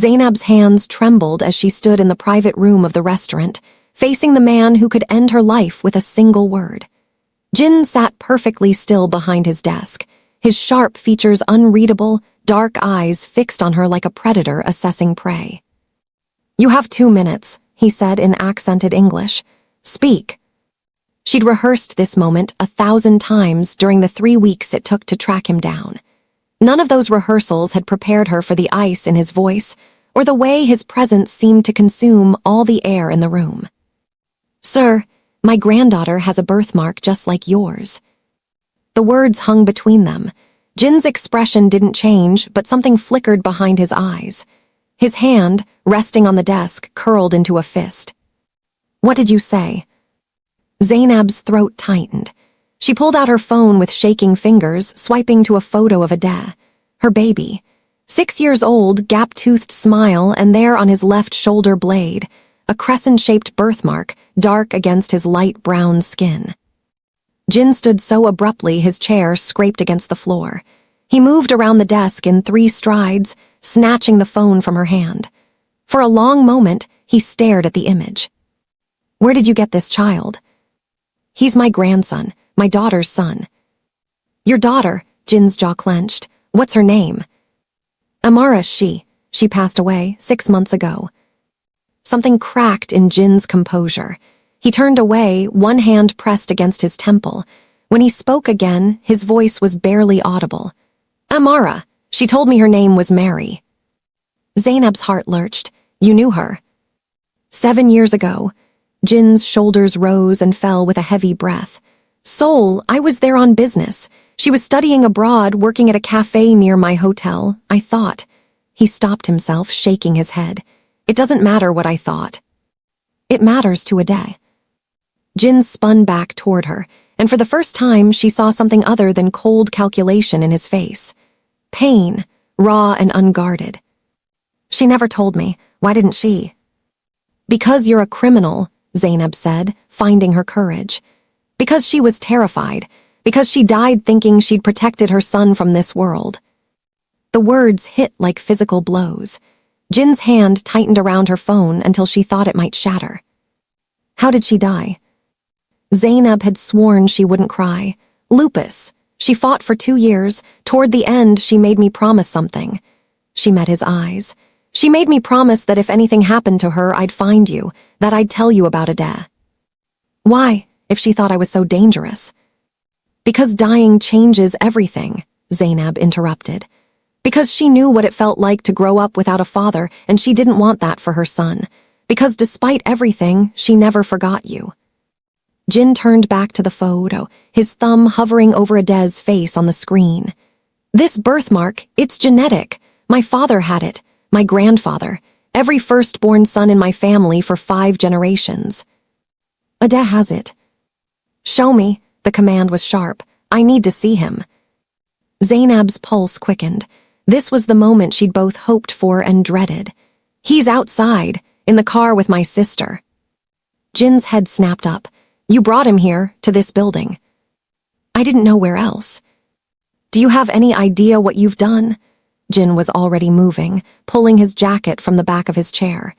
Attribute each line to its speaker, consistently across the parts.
Speaker 1: Zainab's hands trembled as she stood in the private room of the restaurant, facing the man who could end her life with a single word. Jin sat perfectly still behind his desk, his sharp features unreadable, dark eyes fixed on her like a predator assessing prey. "You have 2 minutes," he said in accented English. "Speak." She'd rehearsed this moment 1,000 times during the 3 weeks it took to track him down. None of those rehearsals had prepared her for the ice in his voice or the way his presence seemed to consume all the air in the room. "Sir, my granddaughter has a birthmark just like yours." The words hung between them. Jin's expression didn't change, but something flickered behind his eyes. His hand, resting on the desk, curled into a fist. "What did you say?" Zainab's throat tightened. She pulled out her phone with shaking fingers, swiping to a photo of Adeh, her baby. 6 years old, gap-toothed smile, and there on his left shoulder blade, a crescent-shaped birthmark, dark against his light brown skin. Jin stood so abruptly his chair scraped against the floor. He moved around the desk in 3 strides, snatching the phone from her hand. For a long moment, he stared at the image. "Where did you get this child?" "He's my grandson, my daughter's son." "Your daughter," Jin's jaw clenched. "What's her name?" "Amara, she passed away 6 months ago." Something cracked in Jin's composure. He turned away, one hand pressed against his temple. When he spoke again, his voice was barely audible. "Amara, she told me her name was Mary." Zainab's heart lurched. "You knew her?" 7 years ago." Jin's shoulders rose and fell with a heavy breath. "Seoul, I was there on business. She was studying abroad, working at a cafe near my hotel, I thought." He stopped himself, shaking his head. "It doesn't matter what I thought. It matters to Adeh." Jin spun back toward her, and for the first time she saw something other than cold calculation in his face. Pain, raw and unguarded. "She never told me. Why didn't she?" "Because you're a criminal," Zainab said, finding her courage. "Because she was terrified. Because she died thinking she'd protected her son from this world." The words hit like physical blows. Jin's hand tightened around her phone until she thought it might shatter. "How did she die?" Zainab had sworn she wouldn't cry. "Lupus. She fought for 2 years. Toward the end, she made me promise something." She met his eyes. "She made me promise that if anything happened to her, I'd find you, that I'd tell you about Adeh." "Why, if she thought I was so dangerous?" "Because dying changes everything," Zainab interrupted. "Because she knew what it felt like to grow up without a father, and she didn't want that for her son. Because despite everything, she never forgot you." Jin turned back to the photo, his thumb hovering over Adeh's face on the screen. "This birthmark, it's genetic. My father had it, my grandfather, every firstborn son in my family for 5 generations. Adeh has it." "Show me," the command was sharp. "I need to see him." Zainab's pulse quickened. This was the moment she'd both hoped for and dreaded. "He's outside, in the car with my sister." Jin's head snapped up. "You brought him here, to this building." "I didn't know where else." "Do you have any idea what you've done?" Jin was already moving, pulling his jacket from the back of his chair.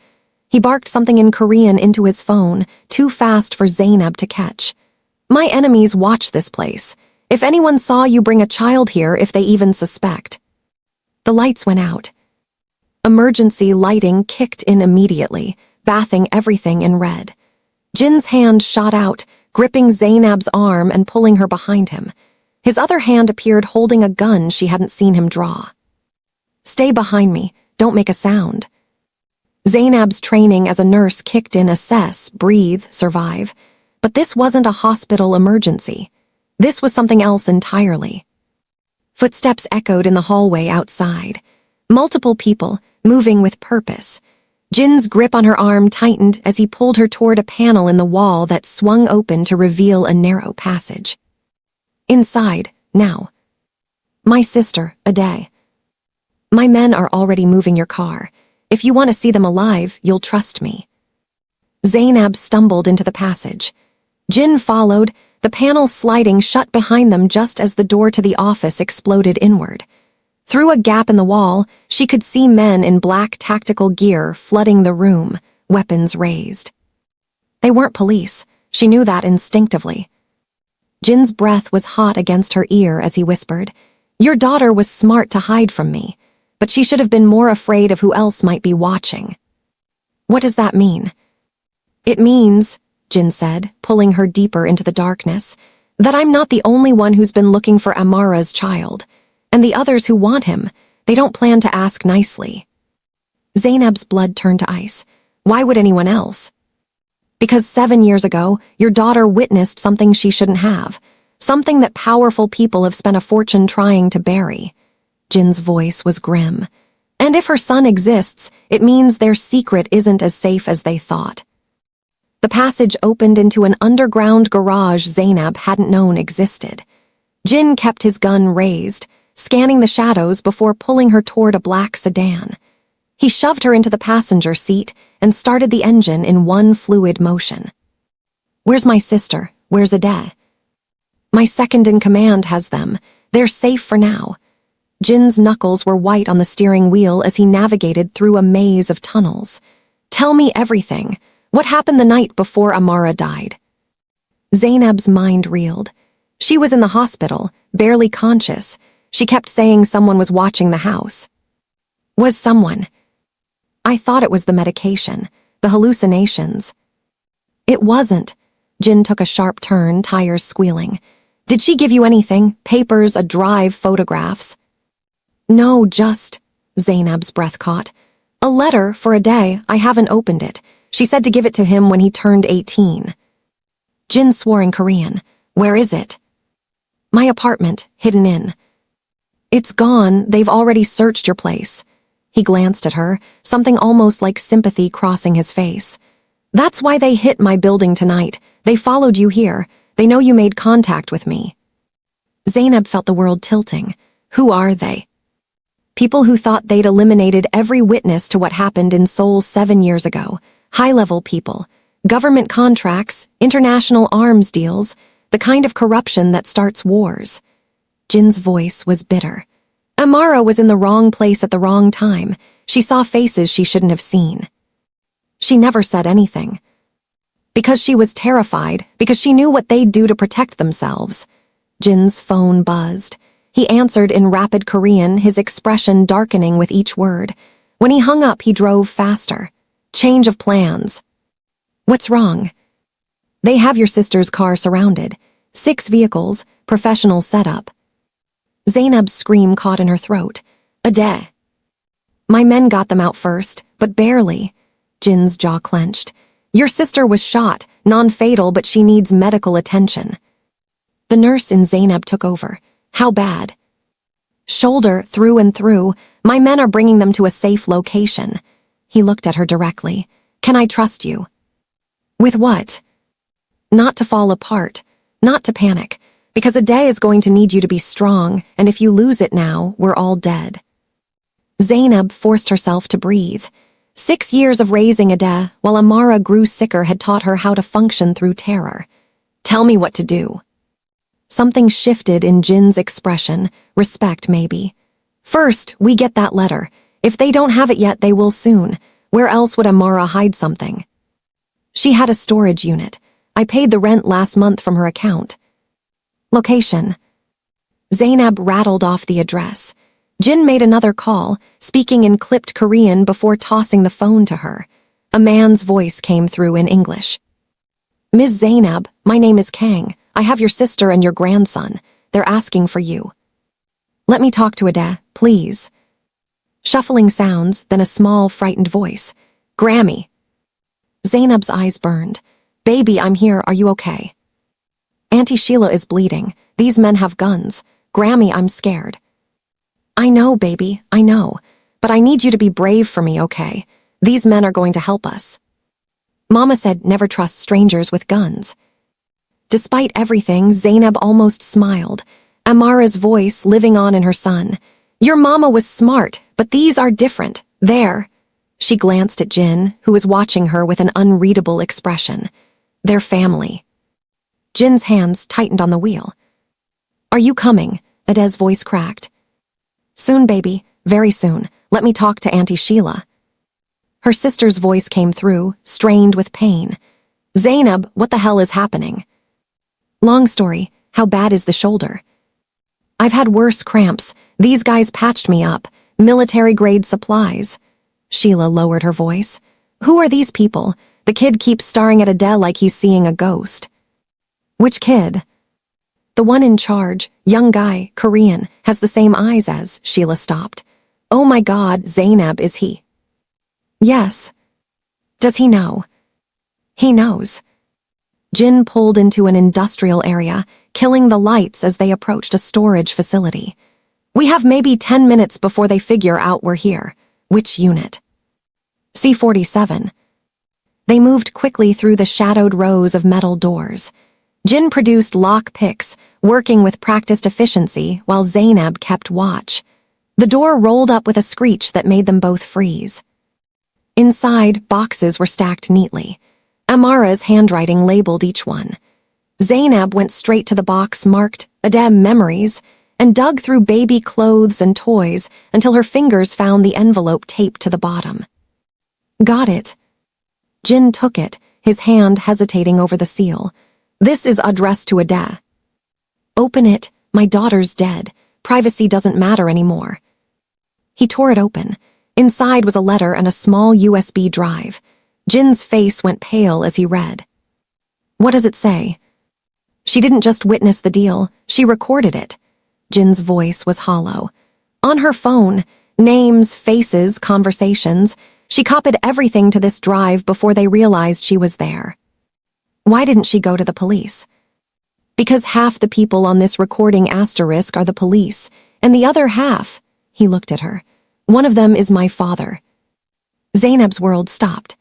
Speaker 1: He barked something in Korean into his phone, too fast for Zainab to catch. "My enemies watch this place. If anyone saw you bring a child here, if they even suspect." The lights went out. Emergency lighting kicked in immediately, bathing everything in red. Jin's hand shot out, gripping Zainab's arm and pulling her behind him. His other hand appeared holding a gun she hadn't seen him draw. "Stay behind me. Don't make a sound." Zainab's training as a nurse kicked in: assess, breathe, survive. But this wasn't a hospital emergency. This was something else entirely. Footsteps echoed in the hallway outside. Multiple people, moving with purpose. Jin's grip on her arm tightened as he pulled her toward a panel in the wall that swung open to reveal a narrow passage. "Inside, now." "My sister, Adeh. My men are already moving your car. If you want to see them alive, you'll trust me." Zainab stumbled into the passage. Jin followed, the panel sliding shut behind them just as the door to the office exploded inward. Through a gap in the wall, she could see men in black tactical gear flooding the room, weapons raised. They weren't police. She knew that instinctively. Jin's breath was hot against her ear as he whispered, "Your daughter was smart to hide from me, but she should have been more afraid of who else might be watching." "What does that mean?" "It means," Jin said, pulling her deeper into the darkness, "that I'm not the only one who's been looking for Amara's child. And the others who want him, they don't plan to ask nicely." Zainab's blood turned to ice. "Why would anyone else?" "Because 7 years ago, your daughter witnessed something she shouldn't have. Something that powerful people have spent a fortune trying to bury." Jin's voice was grim. "And if her son exists, it means their secret isn't as safe as they thought." The passage opened into an underground garage Zainab hadn't known existed. Jin kept his gun raised, scanning the shadows before pulling her toward a black sedan. He shoved her into the passenger seat and started the engine in one fluid motion. "Where's my sister? Where's Ade?" "My second-in-command has them. They're safe for now." Jin's knuckles were white on the steering wheel as he navigated through a maze of tunnels. "Tell me everything. What happened the night before Amara died?" Zainab's mind reeled. She was in the hospital, barely conscious. She kept saying someone was watching the house. "Was someone?" "I thought it was the medication, the hallucinations." "It wasn't." Jin took a sharp turn, tires squealing. "Did she give you anything? Papers, a drive, photographs?" "No, just..." Zainab's breath caught. "A letter for Ade. I haven't opened it. She said to give it to him when he turned 18. Jin swore in Korean. "Where is it?" "My apartment, hidden in." "It's gone. They've already searched your place." He glanced at her, something almost like sympathy crossing his face. "That's why they hit my building tonight. They followed you here. They know you made contact with me." Zainab felt the world tilting. Who are they? People who thought they'd eliminated every witness to what happened in Seoul 7 years ago. High-level people. Government contracts, international arms deals, the kind of corruption that starts wars. Jin's voice was bitter. Amara was in the wrong place at the wrong time. She saw faces she shouldn't have seen. She never said anything. Because she was terrified, because she knew what they'd do to protect themselves. Jin's phone buzzed. He answered in rapid Korean, his expression darkening with each word. When he hung up, he drove faster. "Change of plans." "What's wrong?" "They have your sister's car surrounded. 6 vehicles, professional setup." Zainab's scream caught in her throat. "Ade." "My men got them out first, but barely." Jin's jaw clenched. "Your sister was shot, non-fatal, but she needs medical attention." The nurse in Zainab took over. "How bad?" "Shoulder, through and through. My men are bringing them to a safe location." He looked at her directly. "Can I trust you?" "With what?" "Not to fall apart. Not to panic. Because Ade is going to need you to be strong, and if you lose it now, we're all dead." Zainab forced herself to breathe. 6 years of raising Ade, while Amara grew sicker, had taught her how to function through terror. "Tell me what to do." Something shifted in Jin's expression, respect maybe. "First, we get that letter. If they don't have it yet, they will soon. Where else would Amara hide something?" "She had a storage unit. I paid the rent last month from her account." "Location." Zainab rattled off the address. Jin made another call, speaking in clipped Korean before tossing the phone to her. A man's voice came through in English. "Ms. Zainab, my name is Kang. I have your sister and your grandson. They're asking for you." "Let me talk to Ade, please." Shuffling sounds, then a small, frightened voice. "Grammy." Zainab's eyes burned. "Baby, I'm here. Are you okay?" "Auntie Sheila is bleeding. These men have guns. Grammy, I'm scared." "I know, baby, I know. But I need you to be brave for me, okay? These men are going to help us." Mama said never trust strangers with guns. Despite everything, Zainab almost smiled. Amara's voice living on in her son. "Your mama was smart, but these are different. They're..." She glanced at Jin, who was watching her with an unreadable expression. "Their family." Jin's hands tightened on the wheel. "Are you coming?" Ade's voice cracked. Soon, baby, very soon. Let me talk to Auntie Sheila. Her sister's voice came through, strained with pain. Zainab, what the hell is happening? Long story, how bad is the shoulder? I've had worse cramps. These guys patched me up. Military-grade supplies. Sheila lowered her voice. Who are these people? The kid keeps staring at Adele like he's seeing a ghost. Which kid? The one in charge, young guy, Korean, has the same eyes as, Sheila stopped. Oh my God, Zainab, is he? Yes. Does he know? He knows. Jin pulled into an industrial area, killing the lights as they approached a storage facility. We have maybe 10 minutes before they figure out we're here. Which unit? C-47. They moved quickly through the shadowed rows of metal doors. Jin produced lock picks, working with practiced efficiency while Zainab kept watch. The door rolled up with a screech that made them both freeze. Inside, boxes were stacked neatly. Amara's handwriting labeled each one. Zainab went straight to the box marked Adem Memories and dug through baby clothes and toys until her fingers found the envelope taped to the bottom. Got it. Jin took it, his hand hesitating over the seal. This is addressed to Ade. Open it. My daughter's dead. Privacy doesn't matter anymore. He tore it open. Inside was a letter and a small USB drive. Jin's face went pale as he read. What does it say? She didn't just witness the deal, she recorded it. Jin's voice was hollow. On her phone, names, faces, conversations, she copied everything to this drive before they realized she was there. Why didn't she go to the police? Because half the people on this recording asterisk are the police, and the other half, he looked at her. One of them is my father. Zainab's world stopped.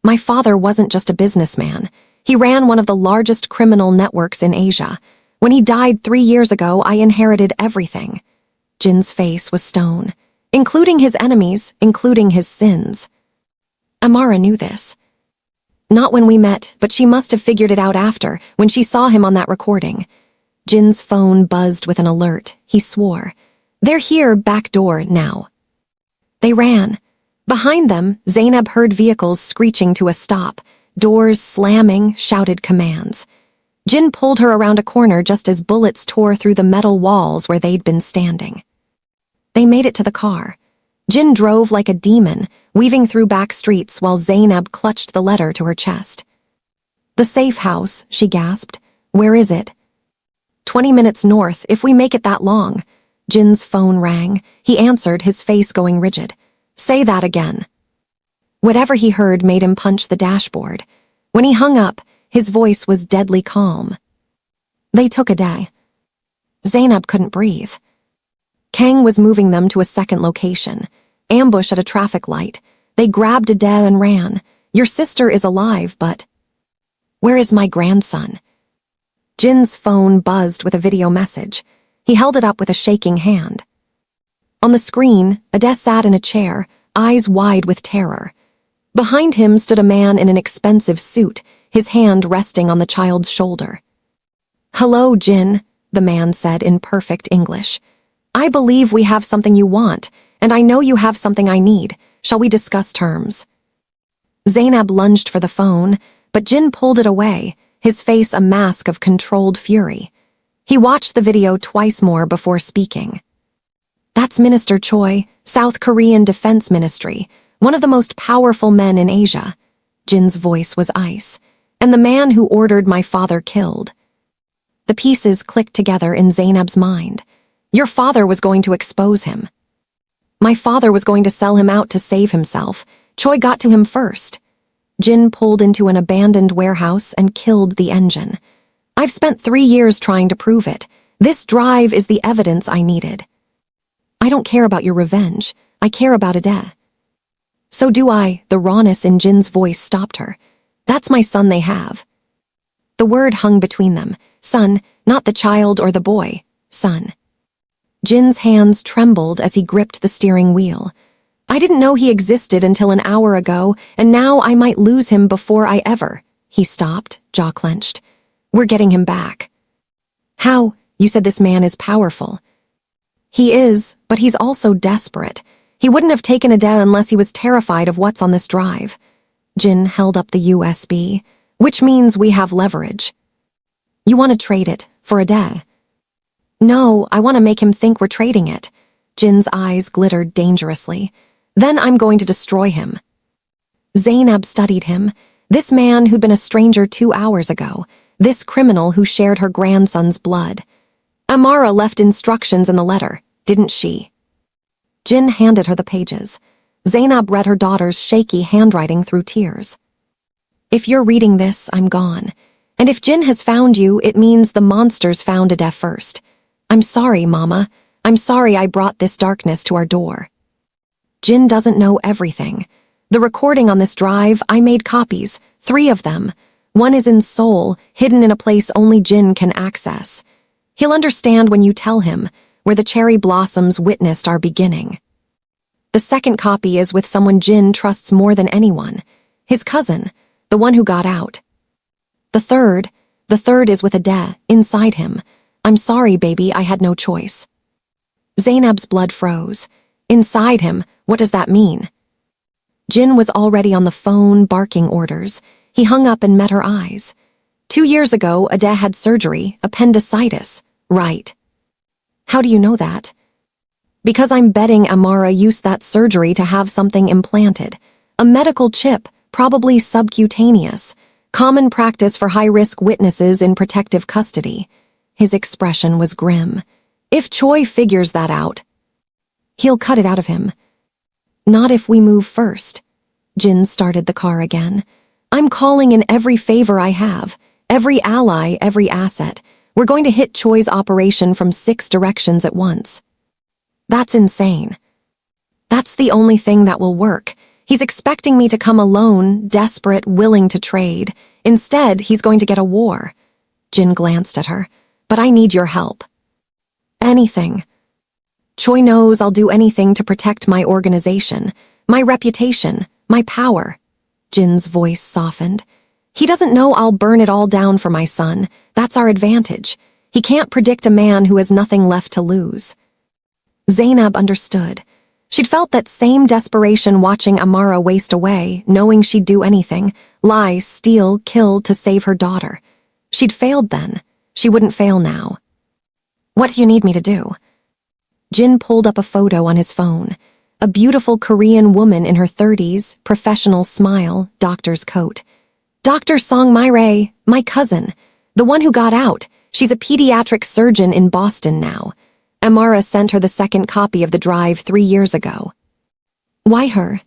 Speaker 1: My father wasn't just a businessman. He ran one of the largest criminal networks in Asia. When he died 3 years ago, I inherited everything. Jin's face was stone, including his enemies, including his sins. Amara knew this. Not when we met, but she must have figured it out after, when she saw him on that recording. Jin's phone buzzed with an alert. He swore. They're here, back door, now. They ran. Behind them, Zainab heard vehicles screeching to a stop, doors slamming, shouted commands. Jin pulled her around a corner just as bullets tore through the metal walls where they'd been standing. They made it to the car. Jin drove like a demon, weaving through back streets while Zainab clutched the letter to her chest. The safe house, she gasped. Where is it? 20 minutes north, if we make it that long. Jin's phone rang. He answered, his face going rigid. Say that again. Whatever he heard made him punch the dashboard. When he hung up, his voice was deadly calm. They took a day. Zainab couldn't breathe. Kang was moving them to a second location. Ambush at a traffic light. They grabbed Ade and ran. Your sister is alive, but... Where is my grandson? Jin's phone buzzed with a video message. He held it up with a shaking hand. On the screen, Ade sat in a chair, eyes wide with terror. Behind him stood a man in an expensive suit, his hand resting on the child's shoulder. Hello, Jin, the man said in perfect English. I believe we have something you want, and I know you have something I need. Shall we discuss terms? Zainab lunged for the phone, but Jin pulled it away, his face a mask of controlled fury. He watched the video twice more before speaking. That's Minister Choi, South Korean Defense Ministry, one of the most powerful men in Asia. Jin's voice was ice. And the man who ordered my father killed. The pieces clicked together in Zainab's mind. Your father was going to expose him. My father was going to sell him out to save himself. Choi got to him first. Jin pulled into an abandoned warehouse and killed the engine. I've spent 3 years trying to prove it. This drive is the evidence I needed. I don't care about your revenge. I care about Ade. So do I. The rawness in Jin's voice stopped her. That's my son they have. The word hung between them. Son, not the child or the boy. Son. Jin's hands trembled as he gripped the steering wheel. I didn't know he existed until an hour ago, and now I might lose him before I ever. He stopped, jaw clenched. We're getting him back. How? You said this man is powerful. He is, but he's also desperate. He wouldn't have taken Ade unless he was terrified of what's on this drive. Jin held up the USB, which means we have leverage. You want to trade it for Ade? No, I want to make him think we're trading it. Jin's eyes glittered dangerously. Then I'm going to destroy him. Zainab studied him. This man who'd been a stranger 2 hours ago. This criminal who shared her grandson's blood. Amara left instructions in the letter, didn't she? Jin handed her the pages. Zainab read her daughter's shaky handwriting through tears. If you're reading this, I'm gone. And if Jin has found you, it means the monsters found Ade first. I'm sorry, Mama. I'm sorry I brought this darkness to our door. Jin doesn't know everything. The recording on this drive, I made copies, 3 of them. One is in Seoul, hidden in a place only Jin can access. He'll understand when you tell him, where the cherry blossoms witnessed our beginning. The second copy is with someone Jin trusts more than anyone. His cousin, the one who got out. The third is with Ade, inside him. I'm sorry, baby, I had no choice. Zainab's blood froze. Inside him, what does that mean? Jin was already on the phone, barking orders. He hung up and met her eyes. 2 years ago, Ade had surgery, appendicitis. Right. How do you know that? Because I'm betting Amara used that surgery to have something implanted. A medical chip, probably subcutaneous. Common practice for high-risk witnesses in protective custody. His expression was grim. If Choi figures that out, he'll cut it out of him. Not if we move first. Jin started the car again. I'm calling in every favor I have, every ally, every asset. We're going to hit Choi's operation from 6 directions at once. That's insane. That's the only thing that will work. He's expecting me to come alone, desperate, willing to trade. Instead, he's going to get a war. Jin glanced at her. But I need your help. Anything. Choi knows I'll do anything to protect my organization, my reputation, my power. Jin's voice softened. He doesn't know I'll burn it all down for my son. That's our advantage. He can't predict a man who has nothing left to lose. Zainab understood. She'd felt that same desperation watching Amara waste away, knowing she'd do anything, lie, steal, kill to save her daughter. She'd failed then. She wouldn't fail now. What do you need me to do? Jin pulled up a photo on his phone. A beautiful Korean woman in her 30s, professional smile, doctor's coat. Dr. Song Myrae, my cousin, the one who got out. She's a pediatric surgeon in Boston now. Amara sent her the second copy of the drive 3 years ago. Why her?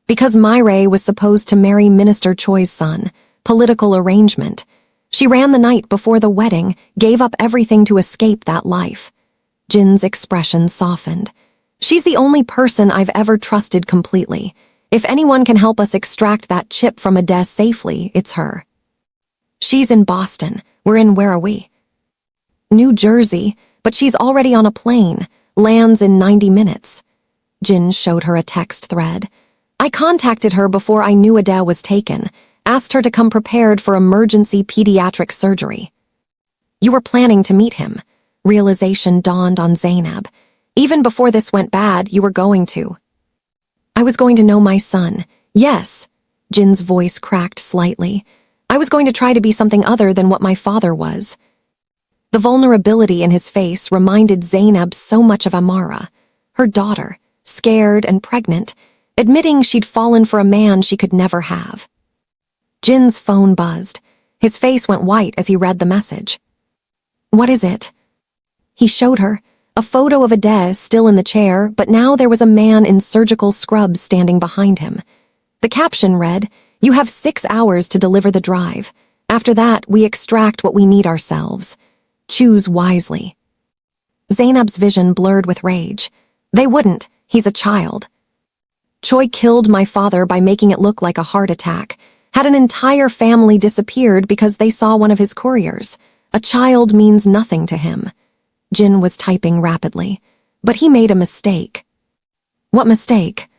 Speaker 1: Because Myrae was supposed to marry Minister Choi's son. Political arrangement. She ran the night before the wedding, gave up everything to escape that life. Jin's expression softened. She's the only person I've ever trusted completely. If anyone can help us extract that chip from Ade safely, it's her. She's in Boston. Where are we? New Jersey, but she's already on a plane. Lands in 90 minutes. Jin showed her a text thread. I contacted her before I knew Ade was taken. Asked her to come prepared for emergency pediatric surgery. You were planning to meet him. Realization dawned on Zainab. Even before this went bad, you were going to. I was going to know my son. Yes. Jin's voice cracked slightly. I was going to try to be something other than what my father was. The vulnerability in his face reminded Zainab so much of Amara, her daughter, scared and pregnant, admitting she'd fallen for a man she could never have. Jin's phone buzzed. His face went white as he read the message. What is it? He showed her. A photo of Ade still in the chair, but now there was a man in surgical scrubs standing behind him. The caption read, You have 6 hours to deliver the drive. After that, we extract what we need ourselves. Choose wisely. Zainab's vision blurred with rage. They wouldn't. He's a child. Choi killed my father by making it look like a heart attack. Had an entire family disappeared because they saw one of his couriers. A child means nothing to him. Jin was typing rapidly, but he made a mistake. What mistake?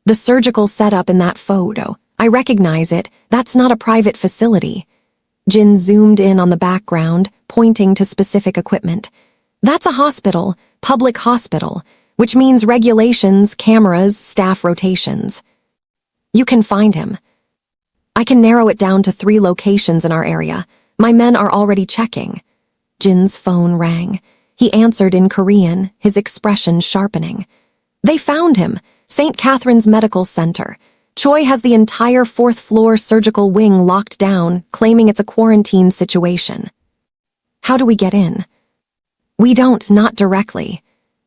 Speaker 1: The surgical setup in that photo. I recognize it. That's not a private facility. Jin zoomed in on the background, pointing to specific equipment. That's a hospital, public hospital, which means regulations, cameras, staff rotations. You can find him. I can narrow it down to 3 locations in our area. My men are already checking. Jin's phone rang. He answered in Korean, his expression sharpening. They found him. St. Catherine's Medical Center. Choi has the entire 4th-floor surgical wing locked down, claiming it's a quarantine situation. How do we get in? We don't, not directly.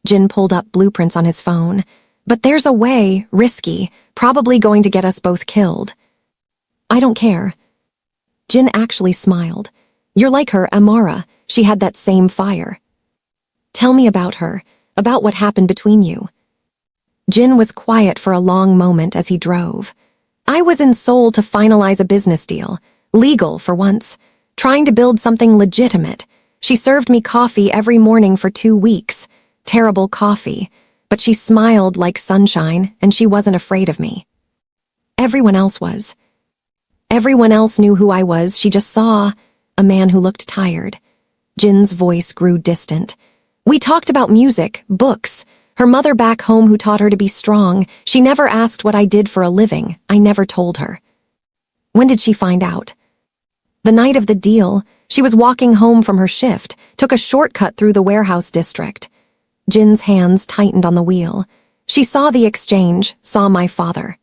Speaker 1: Jin pulled up blueprints on his phone. But there's a way, risky, probably going to get us both killed. I don't care. Jin actually smiled. You're like her, Amara. She had that same fire. Tell me about her, about what happened between you. Jin was quiet for a long moment as he drove. I was in Seoul to finalize a business deal, legal for once, trying to build something legitimate. She served me coffee every morning for 2 weeks. Terrible coffee, but she smiled like sunshine and she wasn't afraid of me. Everyone else was. Everyone else knew who I was. She just saw a man who looked tired. Jin's voice grew distant. We talked about music, books, her mother back home who taught her to be strong. She never asked what I did for a living. I never told her. When did she find out? The night of the deal, she was walking home from her shift, took a shortcut through the warehouse district. Jin's hands tightened on the wheel. She saw the exchange, saw my father.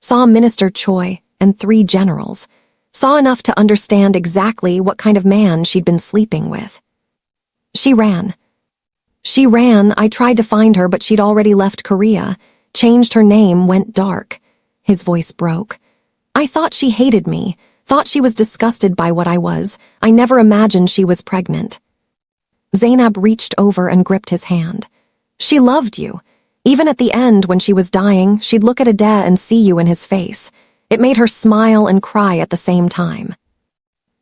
Speaker 1: Saw Minister Choi and 3 generals. Saw enough to understand exactly what kind of man she'd been sleeping with. She ran. I tried to find her, but she'd already left Korea, changed her name, went dark. His voice broke. I thought she hated me, thought she was disgusted by what I was. I never imagined she was pregnant. Zainab reached over and gripped his hand. She loved you. Even at the end, when she was dying, she'd look at Ade and see you in his face. It made her smile and cry at the same time.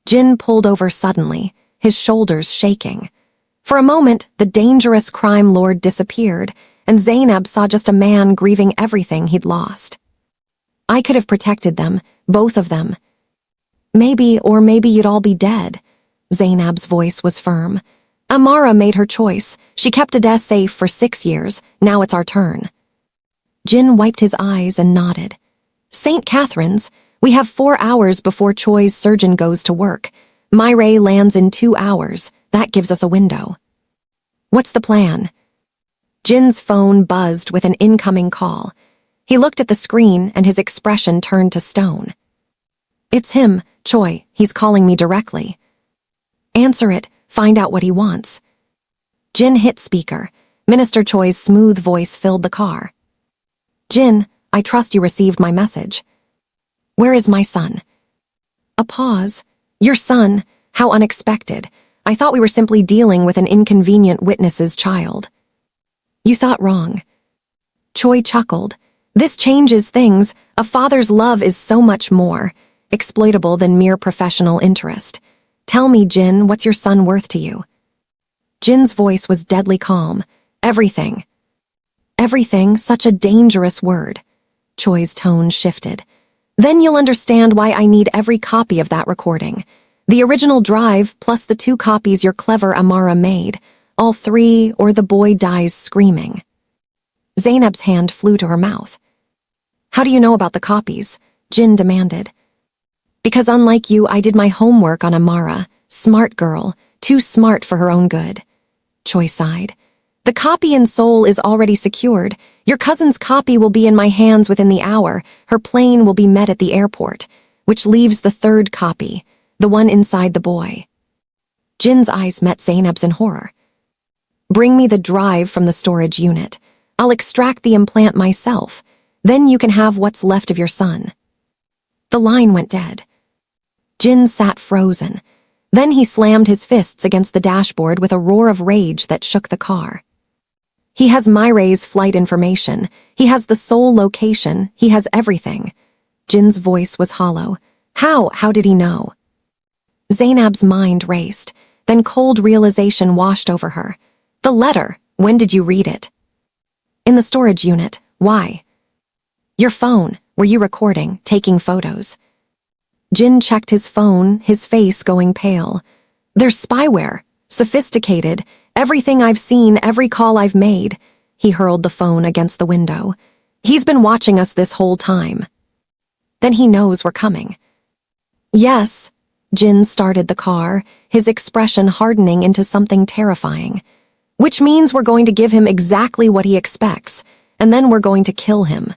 Speaker 1: Jin pulled over suddenly, his shoulders shaking. For a moment, the dangerous crime lord disappeared, and Zainab saw just a man grieving everything he'd lost. I could have protected them, both of them. Maybe you'd all be dead. Zainab's voice was firm. Amara made her choice. She kept Ade safe for 6 years. Now it's our turn. Jin wiped his eyes and nodded. St. Catherine's, we have 4 hours before Choi's surgeon goes to work. Myray lands in 2 hours. That gives us a window. What's the plan? Jin's phone buzzed with an incoming call. He looked at the screen and his expression turned to stone. It's him, Choi. He's calling me directly. Answer it. Find out what he wants. Jin hit speaker. Minister Choi's smooth voice filled the car. Jin, I trust you received my message. Where is my son? A pause. Your son? How unexpected. I thought we were simply dealing with an inconvenient witness's child. You thought wrong. Choi chuckled. This changes things. A father's love is so much more exploitable than mere professional interest. Tell me, Jin, what's your son worth to you? Jin's voice was deadly calm. Everything. Everything, such a dangerous word. Choi's tone shifted. Then you'll understand why I need every copy of that recording. The original drive plus the 2 copies your clever Amara made. All 3, or the boy dies screaming. Zainab's hand flew to her mouth. How do you know about the copies? Jin demanded. Because unlike you, I did my homework on Amara. Smart girl, too smart for her own good. Choi sighed. The copy in Seoul is already secured. Your cousin's copy will be in my hands within the hour. Her plane will be met at the airport, which leaves the 3rd copy, the one inside the boy. Jin's eyes met Zainab's in horror. Bring me the drive from the storage unit. I'll extract the implant myself. Then you can have what's left of your son. The line went dead. Jin sat frozen. Then he slammed his fists against the dashboard with a roar of rage that shook the car. He has Myray's flight information. He has the Seoul location. He has everything. Jin's voice was hollow. How did he know? Zainab's mind raced. Then cold realization washed over her. The letter. When did you read it? In the storage unit. Why? Your phone. Were you recording, taking photos? Jin checked his phone, his face going pale. There's spyware. Sophisticated. Everything I've seen, every call I've made." He hurled the phone against the window. "He's been watching us this whole time. Then he knows we're coming." "Yes." Jin started the car, his expression hardening into something terrifying. "Which means we're going to give him exactly what he expects, and then we're going to kill him."